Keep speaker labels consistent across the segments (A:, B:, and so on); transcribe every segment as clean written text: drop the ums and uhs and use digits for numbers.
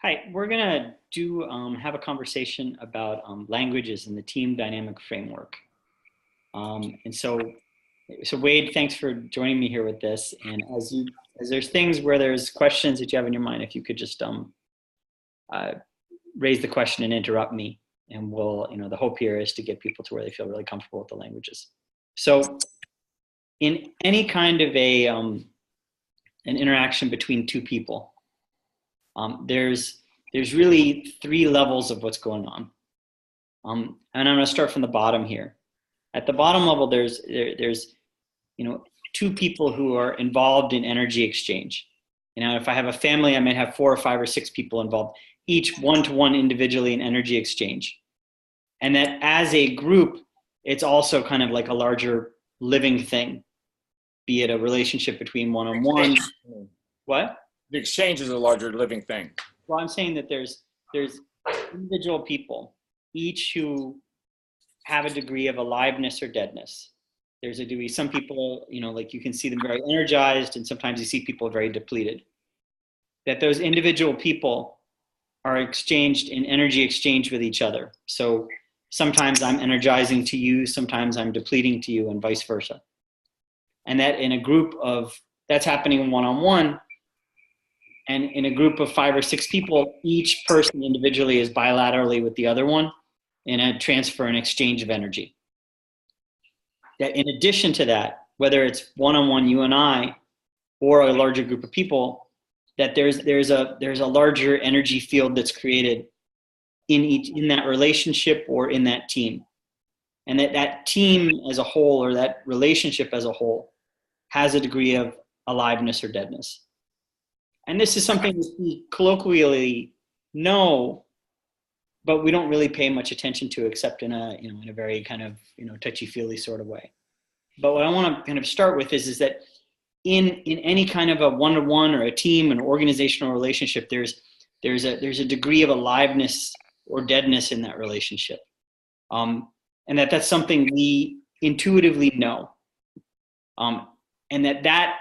A: Hi, we're gonna do have a conversation about languages and the team dynamic framework. And so Wade, thanks for joining me here with this. And as there's things where there's questions that you have in your mind, if you could just uh, raise the question and interrupt me, and the hope here is to get people to where they feel really comfortable with the languages. So, in any kind of an interaction between two people, there's really three levels of what's going on. And I'm going to start from the bottom here. At the bottom level, there's two people who are involved in energy exchange. If I have a family, I might have 4 or 5 or 6 people involved, each one-to-one individually in energy exchange. And that as a group, it's also kind of like a larger living thing, be it a relationship between one-on-one. What?
B: The exchange is a larger living thing.
A: Well, I'm saying that there's individual people, each who have a degree of aliveness or deadness. There's a degree, some people, like you can see them very energized, and sometimes you see people very depleted. That those individual people are exchanged in energy exchange with each other. So sometimes I'm energizing to you, sometimes I'm depleting to you, and vice versa. And that in a group that's happening one-on-one, and in a group of 5 or 6 people, each person individually is bilaterally with the other one in a transfer and exchange of energy. That in addition to that, whether it's one-on-one, you and I, or a larger group of people, that there's a larger energy field that's created in that relationship or in that team. And that team as a whole, or that relationship as a whole, has a degree of aliveness or deadness. And this is something that we colloquially know, but we don't really pay much attention to, except in a very kind of touchy-feely sort of way. But what I want to kind of start with is that in any kind of a one-to-one or a team, an organizational relationship, there's a degree of aliveness or deadness in that relationship, and that's something we intuitively know, and that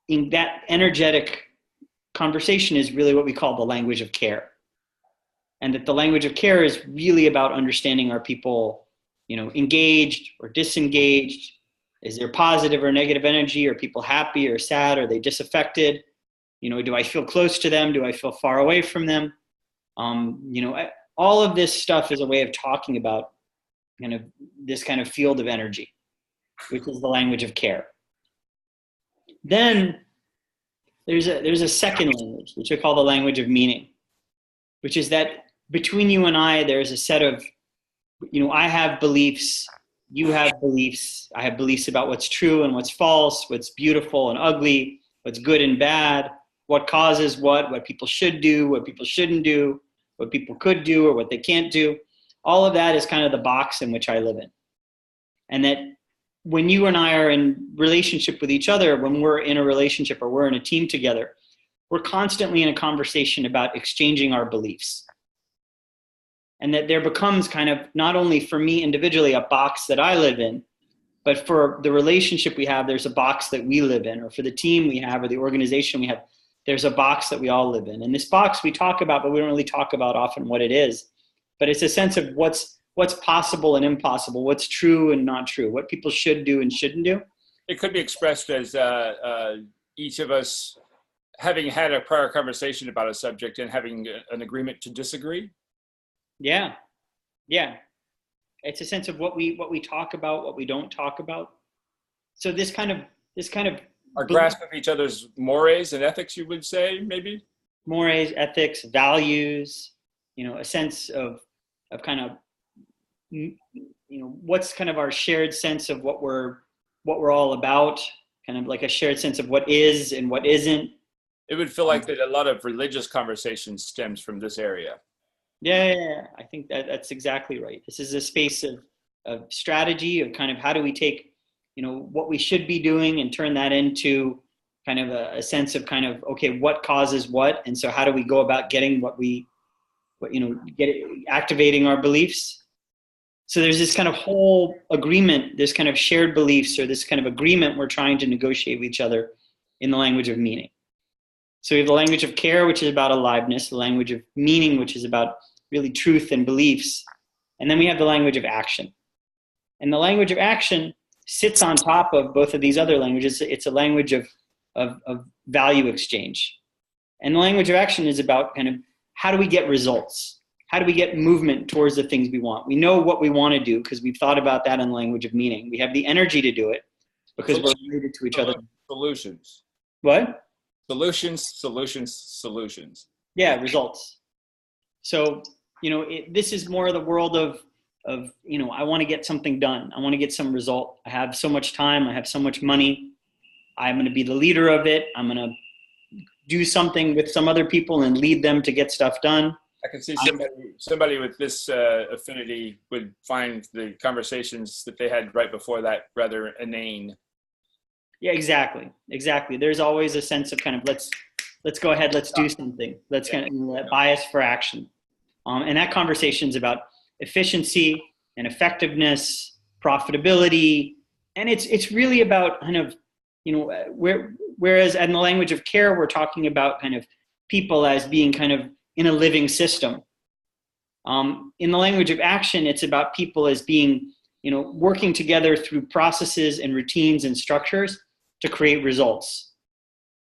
A: in that energetic conversation is really what we call the language of care. And that the language of care is really about understanding, are people, engaged or disengaged? Is there positive or negative energy? Are people happy or sad? Are they disaffected? Do I feel close to them? Do I feel far away from them? All of this stuff is a way of talking about kind of this kind of field of energy, which is the language of care. Then there's a second language, which we call the language of meaning, which is that between you and I, there's a set of, I have beliefs, you have beliefs, I have beliefs about what's true and what's false, what's beautiful and ugly, what's good and bad, what causes what people should do, what people shouldn't do, what people could do or what they can't do. All of that is kind of the box in which I live in. And that when you and I are in relationship with each other, when we're in a relationship or we're in a team together, we're constantly in a conversation about exchanging our beliefs. And that there becomes kind of, not only for me individually, a box that I live in, but for the relationship we have, there's a box that we live in, or for the team we have, or the organization we have, there's a box that we all live in. And this box we talk about, but we don't really talk about often what it is. But it's a sense of what's possible and impossible, what's true and not true, what people should do and shouldn't do.
B: It could be expressed as each of us having had a prior conversation about a subject and having an agreement to disagree.
A: Yeah. It's a sense of what we talk about, what we don't talk about. So this kind of
B: our grasp of each other's mores and ethics, you would say, maybe?
A: Mores, ethics, values, a sense of kind of, what's kind of our shared sense of what we're all about, kind of like a shared sense of what is and what isn't.
B: It would feel like that a lot of religious conversation stems from this area.
A: Yeah. I think that's exactly right. This is a space of strategy, of kind of how do we take, what we should be doing and turn that into kind of a sense of kind of, okay, what causes what? And so how do we go about getting activating our beliefs? So there's this kind of whole agreement, this kind of shared beliefs, or this kind of agreement we're trying to negotiate with each other in the language of meaning. So we have the language of care, which is about aliveness, the language of meaning, which is about really truth and beliefs. And then we have the language of action. And the language of action sits on top of both of these other languages. It's a language of value exchange. And the language of action is about kind of how do we get results? How do we get movement towards the things we want? We know what we want to do because we've thought about that in the language of meaning. We have the energy to do it because we're related to each other.
B: Solutions.
A: What?
B: Solutions.
A: Yeah, results. So, this is more the world of, I want to get something done. I want to get some result. I have so much time. I have so much money. I'm going to be the leader of it. I'm going to do something with some other people and lead them to get stuff done.
B: I can see somebody with this affinity would find the conversations that they had right before that rather inane.
A: Yeah, exactly. There's always a sense of kind of let's go ahead, let's do something. Let's kind of bias for action. And that conversation is about efficiency and effectiveness, profitability, and it's really about kind of whereas in the language of care we're talking about kind of people as being kind of in a living system. In the language of action, it's about people as being working together through processes and routines and structures to create results.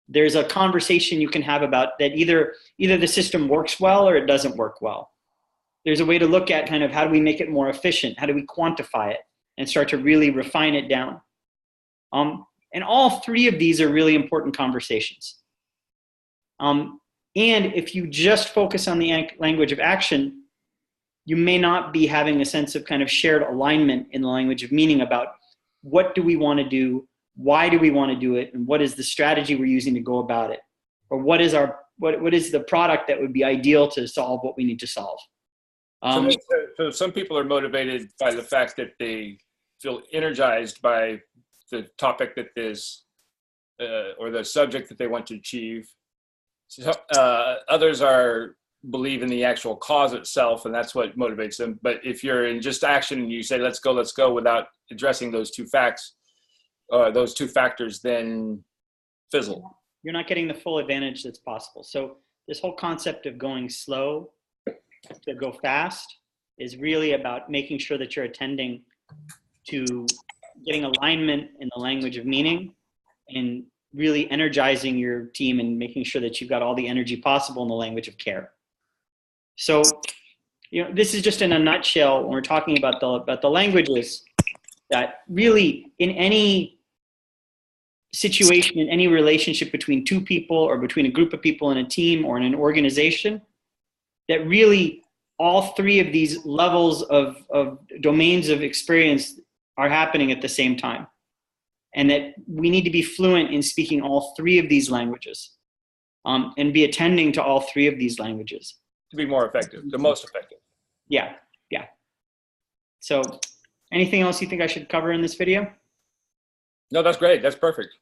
A: There's a conversation you can have about that either the system works well or it doesn't work well. There's a way to look at kind of how do we make it more efficient? How do we quantify it and start to really refine it down? And all three of these are really important conversations. And if you just focus on the language of action, you may not be having a sense of kind of shared alignment in the language of meaning about what do we want to do, why do we want to do it, and what is the strategy we're using to go about it, or what is the product that would be ideal to solve what we need to solve.
B: So some people are motivated by the fact that they feel energized by the topic that is, or the subject that they want to achieve. So, others believe in the actual cause itself, and that's what motivates them. But if you're in just action and you say, let's go, without addressing those two factors, then fizzle.
A: You're not getting the full advantage that's possible. So this whole concept of going slow to go fast is really about making sure that you're attending to getting alignment in the language of meaning and really energizing your team and making sure that you've got all the energy possible in the language of care. So, this is just in a nutshell when we're talking about the languages that really in any situation, in any relationship between two people or between a group of people in a team or in an organization, that really all three of these levels of domains of experience are happening at the same time. And that we need to be fluent in speaking all three of these languages and be attending to all three of these languages.
B: To be more effective, the most effective.
A: Yeah. So anything else you think I should cover in this video?
B: No, that's great. That's perfect.